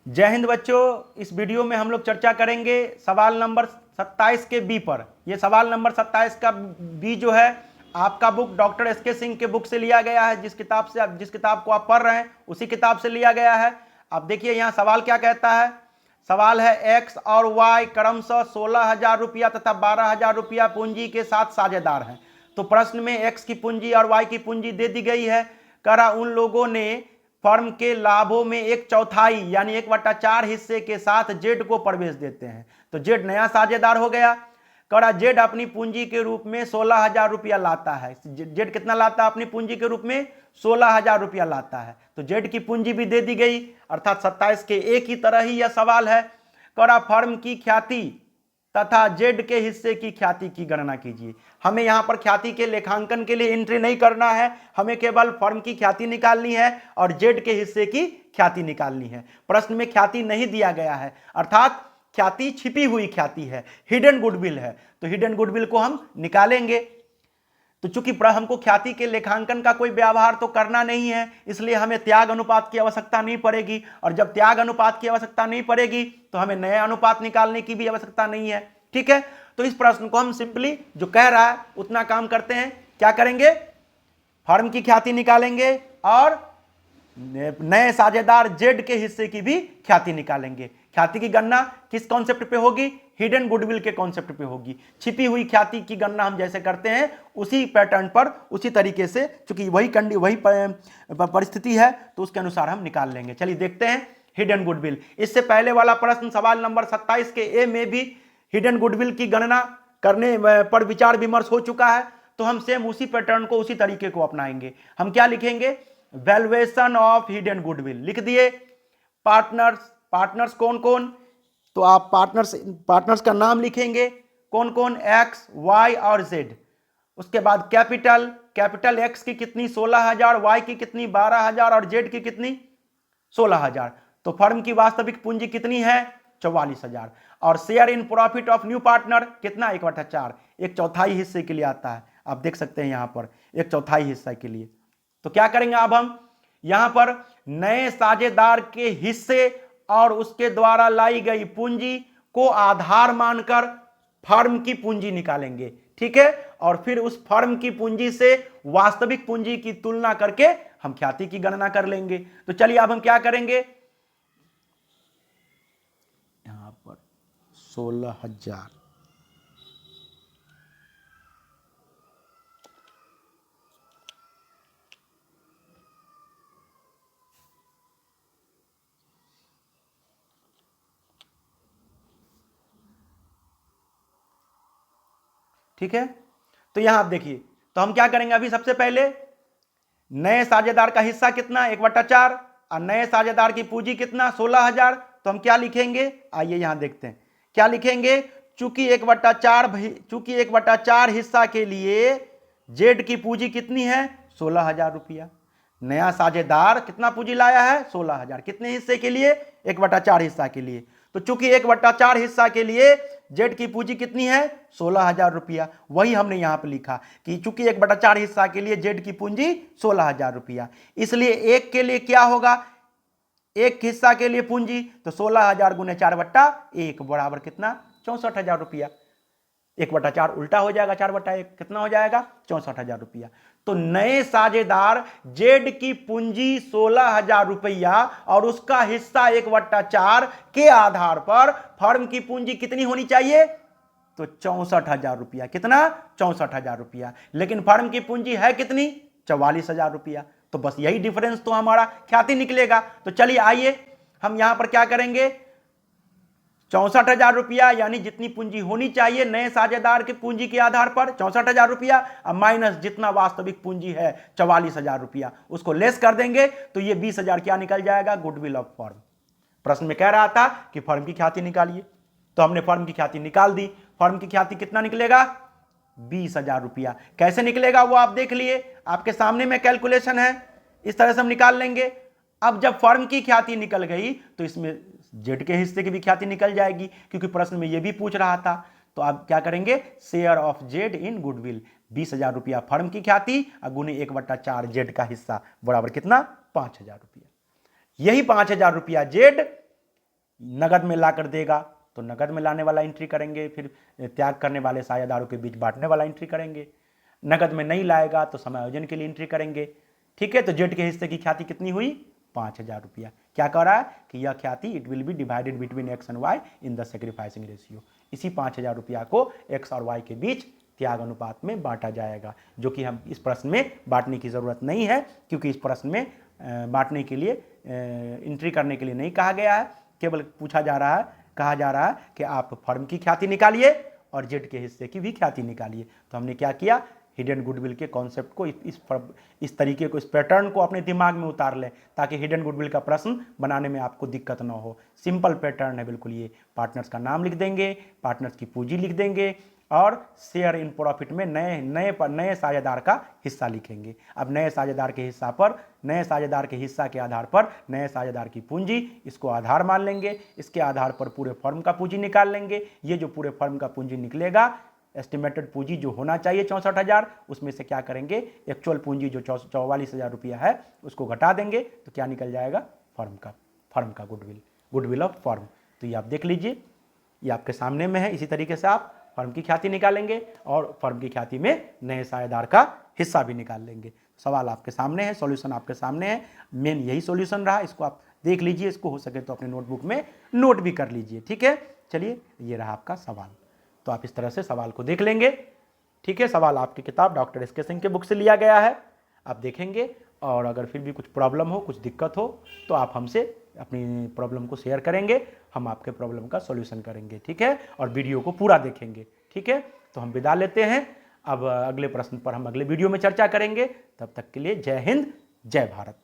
जय हिंद बच्चों। इस वीडियो में हम लोग चर्चा करेंगे सवाल नंबर 27 के बी पर। यह सवाल नंबर 27 का बी जो है आपका बुक डॉक्टर एस के सिंह के बुक से लिया गया है। जिस किताब को आप पढ़ रहे हैं उसी किताब से लिया गया है। अब देखिए यहाँ सवाल क्या कहता है। सवाल है एक्स और वाई क्रमशः 16,000 रुपया तथा 12,000 रुपया पूंजी के साथ साझेदार हैं। तो प्रश्न में एक्स की पूंजी और वाई की पूंजी दे दी गई है। करा उन लोगों ने फर्म के लाभों में 1/4 यानी 1/4 हिस्से के साथ जेड को प्रवेश देते हैं। तो जेड नया साझेदार हो गया। करा जेड अपनी पूंजी के रूप में 16,000 रुपया लाता है। जेड कितना लाता है अपनी पूंजी के रूप में? 16,000 रुपया लाता है। तो जेड की पूंजी भी दे दी गई, अर्थात 27 के एक ही तरह ही यह सवाल है। करा फर्म की ख्याति तथा जेड के हिस्से की ख्याति की गणना कीजिए। हमें यहां पर ख्याति के लेखांकन के लिए एंट्री नहीं करना है, हमें केवल फर्म की ख्याति निकालनी है और जेड के हिस्से की ख्याति निकालनी है। प्रश्न में ख्याति नहीं दिया गया है, अर्थात ख्याति छिपी हुई ख्याति है, हिडन गुडविल है। तो हिडन गुडविल को हम निकालेंगे। तो चूंकि हमको ख्याति के लेखांकन का कोई व्यवहार तो करना नहीं है, इसलिए हमें त्याग अनुपात की आवश्यकता नहीं पड़ेगी। और जब त्याग अनुपात की आवश्यकता नहीं पड़ेगी तो हमें नया अनुपात निकालने की भी आवश्यकता नहीं है। ठीक है, तो इस प्रश्न को हम सिंपली जो कह रहा है उतना काम करते हैं। क्या करेंगे? फर्म की ख्याति निकालेंगे और नए साझेदार जेड के हिस्से की भी ख्याति निकालेंगे। ख्याति की गणना किस कॉन्सेप्ट पे होगी? हिडन गुडविल के कॉन्सेप्ट पे होगी। छिपी हुई ख्याति की गणना हम जैसे करते हैं उसी पैटर्न पर, उसी तरीके से, चूंकि वही परिस्थिति है तो उसके अनुसार हम निकाल लेंगे। चलिए देखते हैं हिडन गुडविल। इससे पहले वाला प्रश्न सवाल नंबर 27 के ए में भी हिडन गुडविल की गणना करने पर विचार विमर्श हो चुका है। तो हम सेम उसी पैटर्न को, उसी तरीके को अपनाएंगे। हम क्या लिखेंगे? वैल्यूएशन ऑफ हिडन गुडविल लिख दिए। पार्टनर्स कौन कौन? तो आप पार्टनर्स का नाम लिखेंगे, कौन कौन? एक्स, वाई और जेड। उसके बाद कैपिटल एक्स की कितनी? 16,000, वाई की कितनी? 12,000 और जेड की कितनी? 16,000। तो फर्म की वास्तविक पूंजी कितनी है? 44,000। और share in profit of new partner कितना? 1/4, 1/4 हिस्से के लिए आता है। आप देख सकते हैं यहां पर 1/4 हिस्सा के लिए। तो क्या करेंगे अब हम यहां पर? नए साझेदार के हिस्से और उसके द्वारा लाई गई पूंजी को आधार मानकर फर्म की पूंजी निकालेंगे। ठीक है, और फिर उस फर्म की पूंजी से वास्तविक पूंजी की तुलना करके हम ख्याति की गणना कर लेंगे। तो चलिए अब हम क्या करेंगे? यहां पर 16,000, ठीक है। तो यहां आप देखिए, तो हम क्या करेंगे? अभी सबसे पहले नए साझेदार का हिस्सा कितना? 1/4 और नए साझेदार की पूंजी कितना? 16,000। तो हम क्या लिखेंगे? आइए यहां देखते हैं क्या लिखेंगे। चूंकि 1/4 हिस्सा के लिए जेड की पूंजी कितनी है? 16,000 रुपया। नया साझेदार कितना पूंजी लाया है? 16,000। कितने हिस्से के लिए? 1/4 हिस्सा के लिए। तो चूंकि 1/4 हिस्सा के लिए जेड की पूंजी कितनी है? 16,000 रुपया। वही हमने यहां पर लिखा कि चूंकि 1/4 हिस्सा के लिए जेड की पूंजी 16,000 रुपया, इसलिए एक के लिए क्या होगा? एक हिस्सा के लिए पूंजी, तो 16,000 गुने 4/1 बराबर कितना? 64,000 रुपया। 1/4 उल्टा हो जाएगा, 4/1 कितना हो जाएगा? 64,000 रुपया। तो नए साझेदार जेड की पूंजी 16,000 रुपया और उसका हिस्सा 1/4 के आधार पर फर्म की पूंजी कितनी होनी चाहिए? तो 64,000 रुपया। कितना? 64,000 रुपया। लेकिन फर्म की पूंजी है कितनी? 44,000 रुपया। तो बस यही डिफरेंस तो हमारा ख्याति निकलेगा। तो चलिए आइए हम यहां पर क्या करेंगे? 64,000 रुपया यानी जितनी पूंजी होनी चाहिए नए साझेदार की पूंजी के आधार पर 64,000 रुपया, माइनस जितना वास्तविक पूंजी है 44,000 रुपया, उसको लेस कर देंगे तो ये 20,000 क्या निकल जाएगा? Goodwill of firm. प्रश्न में कह रहा था कि फर्म की ख्याति निकालिए, तो हमने फर्म की ख्याति निकाल दी। फर्म की ख्याति कितना निकलेगा? 20,000 रुपया। कैसे निकलेगा वो आप देख लिए, आपके सामने में कैलकुलेशन है, इस तरह से हम निकाल लेंगे। अब जब फर्म की ख्याति निकल गई तो इसमें जेड के हिस्से की भी ख्याति निकल जाएगी, क्योंकि प्रश्न में यह भी पूछ रहा था। तो आप क्या करेंगे? Share of Z in goodwill, 20,000 रुपया फर्म की ख्याति और गुने 1/4 जेड का हिस्सा बराबर कितना? 5,000 रुपया। यही 5,000 रुपया जेड नगद में ला कर देगा तो नगद में लाने वाला एंट्री करेंगे, फिर त्याग करने वाले साझेदारों के बीच बांटने वाला एंट्री करेंगे। नगद में नहीं लाएगा तो समायोजन के लिए एंट्री करेंगे। ठीक है, तो जेड के हिस्से की ख्याति कितनी हुई? 5,000 रुपया। क्या कह रहा है कि यह ख्याति it will be divided between X and Y in the sacrificing ratio. इसी 5,000 रुपया को एक्स और वाई के बीच त्याग अनुपात में बांटा जाएगा, जो कि हम इस प्रश्न में बांटने की जरूरत नहीं है, क्योंकि इस प्रश्न में बांटने के लिए एंट्री करने के लिए नहीं कहा गया है। केवल कहा जा रहा है कि आप फर्म की ख्याति निकालिए और जेड के हिस्से की भी ख्याति निकालिए। तो हमने क्या किया, हिडन गुडविल के कॉन्सेप्ट को इस तरीके को, इस पैटर्न को अपने दिमाग में उतार लें, ताकि हिडन गुडविल का प्रश्न बनाने में आपको दिक्कत ना हो। सिंपल पैटर्न है बिल्कुल ये। पार्टनर्स का नाम लिख देंगे, पार्टनर्स की पूंजी लिख देंगे और शेयर इन प्रॉफिट में नए साझेदार का हिस्सा लिखेंगे। अब नए साझेदार के हिस्सा के आधार पर नए साझेदार की पूंजी, इसको आधार मान लेंगे। इसके आधार पर पूरे फर्म का पूंजी निकाल लेंगे। ये जो पूरे फर्म का पूंजी निकलेगा, एस्टिमेटेड पूंजी जो होना चाहिए 64,000, उसमें से क्या करेंगे, एक्चुअल पूंजी जो 44,000 रुपया है उसको घटा देंगे, तो क्या निकल जाएगा, फर्म का गुडविल ऑफ फर्म। तो ये आप देख लीजिए, ये आपके सामने में है। इसी तरीके से आप फर्म की ख्याति निकालेंगे और फर्म की ख्याति में नए साझेदार का हिस्सा भी निकाल लेंगे। सवाल आपके सामने है, सॉल्यूशन आपके सामने है। मेन यही सॉल्यूशन रहा, इसको आप देख लीजिए, इसको हो सके तो अपने नोटबुक में नोट भी कर लीजिए। ठीक है, चलिए ये रहा आपका सवाल। तो आप इस तरह से सवाल को देख लेंगे। ठीक है, सवाल आपकी किताब डॉक्टर एस के सिंह के बुक से लिया गया है, आप देखेंगे। और अगर फिर भी कुछ प्रॉब्लम हो, कुछ दिक्कत हो, तो आप हमसे अपनी प्रॉब्लम को शेयर करेंगे, हम आपके प्रॉब्लम का सॉल्यूशन करेंगे। ठीक है, और वीडियो को पूरा देखेंगे। ठीक है, तो हम विदा लेते हैं। अब अगले प्रश्न पर हम अगले वीडियो में चर्चा करेंगे। तब तक के लिए जय हिंद, जय भारत।